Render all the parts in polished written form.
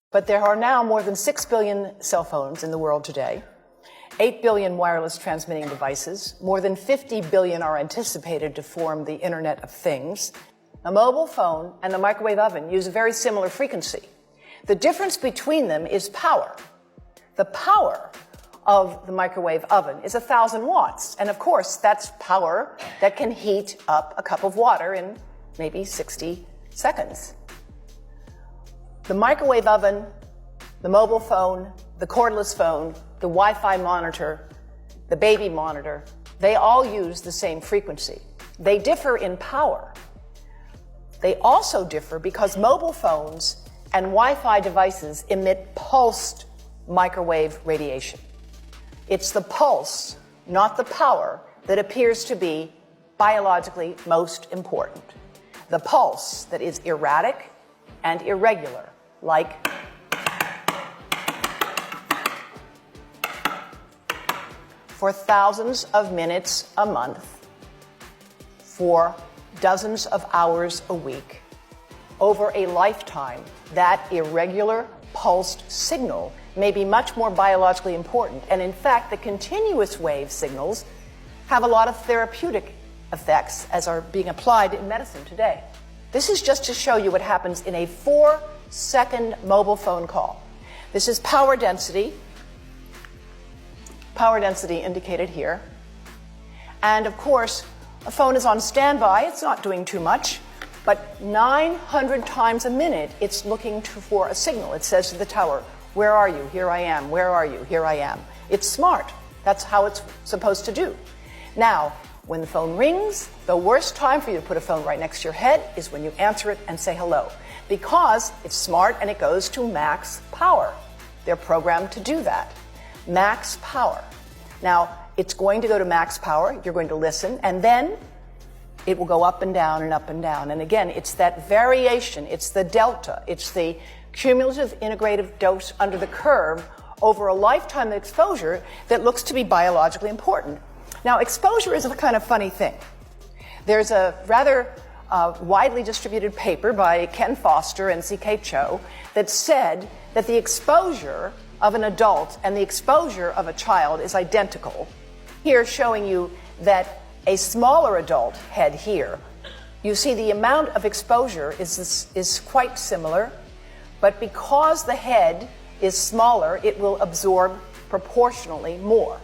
But there are now more than 6 billion cell phones in the world today, 8 billion wireless transmitting devices, more than 50 billion are anticipated to form the Internet of Things. A mobile phone and the microwave oven use a very similar frequency. The difference between them is power. The power of the microwave oven is 1,000 watts. And of course, that's power that can heat up a cup of water in maybe 60 seconds. The microwave oven, the mobile phone, the cordless phone, the Wi-Fi monitor, the baby monitor, they all use the same frequency. They differ in power. They also differ because mobile phones and Wi-Fi devices emit pulsed microwave radiation. It's the pulse, not the power, that appears to be biologically most important. The pulse that is erratic and irregular, like for thousands of minutes a month, for dozens of hours a week, over a lifetime, that irregular pulsed signal may be much more biologically important. And in fact, the continuous wave signals have a lot of therapeutic effects as are being applied in medicine today. This is just to show you what happens in a 4-second mobile phone call. This is power density indicated here. And of course, a phone is on standby, it's not doing too much, but 900 times a minute it's looking for a signal. It says to the tower, "Where are you? Here I am. Where are you? Here I am." It's smart. That's how it's supposed to do. Now, when the phone rings, the worst time for you to put a phone right next to your head is when you answer it and say hello, because it's smart and it goes to max power. They're programmed to do that. Max power. Now, it's going to go to max power. You're going to listen, and then it will go up and down and up and down. And again, it's that variation, it's the delta, it's the cumulative integrative dose under the curve over a lifetime of exposure that looks to be biologically important. Now, exposure is a kind of funny thing. There's a rather widely distributed paper by Ken Foster and C.K. Cho that said that the exposure of an adult and the exposure of a child is identical. Here, showing you that a smaller adult head here, you see the amount of exposure is quite similar, but because the head is smaller, it will absorb proportionally more.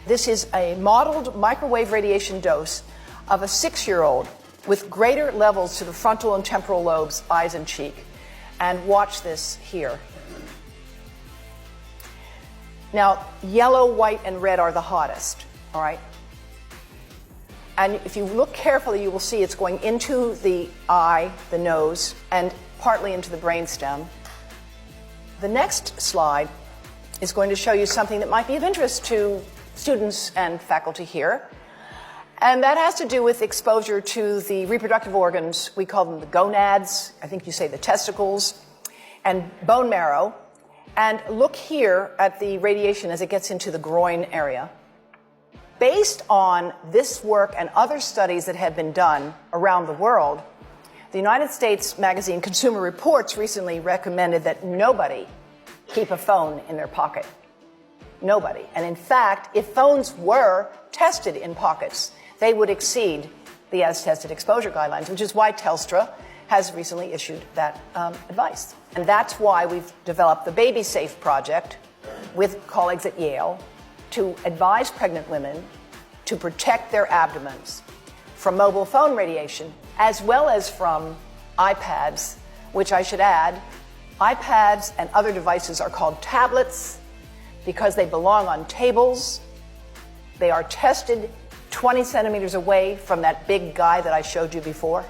This is a modeled microwave radiation dose of a 6-year-old with greater levels to the frontal and temporal lobes, eyes and cheek. And watch this here. Now, yellow, white, and red are the hottest, all right? And if you look carefully, you will see it's going into the eye, the nose, and partly into the brainstem. The next slide is going to show you something that might be of interest to students and faculty here. And that has to do with exposure to the reproductive organs. We call them the gonads. I think you say the testicles, and bone marrow. And look here at the radiation as it gets into the groin area. Based on this work and other studies that have been done around the world, the United States magazine Consumer Reports recently recommended that nobody keep a phone in their pocket. Nobody. And in fact, if phones were tested in pockets, they would exceed the as-tested exposure guidelines, which is why Telstra has recently issued that advice. And that's why we've developed the Baby Safe project with colleagues at Yale to advise pregnant women to protect their abdomens from mobile phone radiation, as well as from iPads, which I should add, iPads and other devices are called tablets because they belong on tables. They are tested 20 centimeters away from that big guy that I showed you before.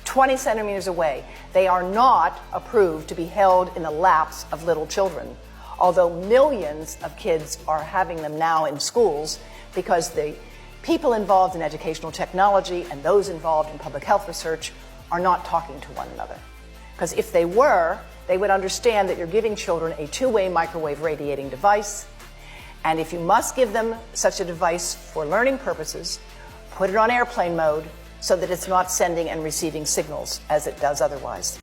20 centimeters away. They are not approved to be held in the laps of little children, although millions of kids are having them now in schools because the people involved in educational technology and those involved in public health research are not talking to one another. Because if they were, they would understand that you're giving children a two-way microwave radiating device, and if you must give them such a device for learning purposes, put it on airplane mode so that it's not sending and receiving signals as it does otherwise.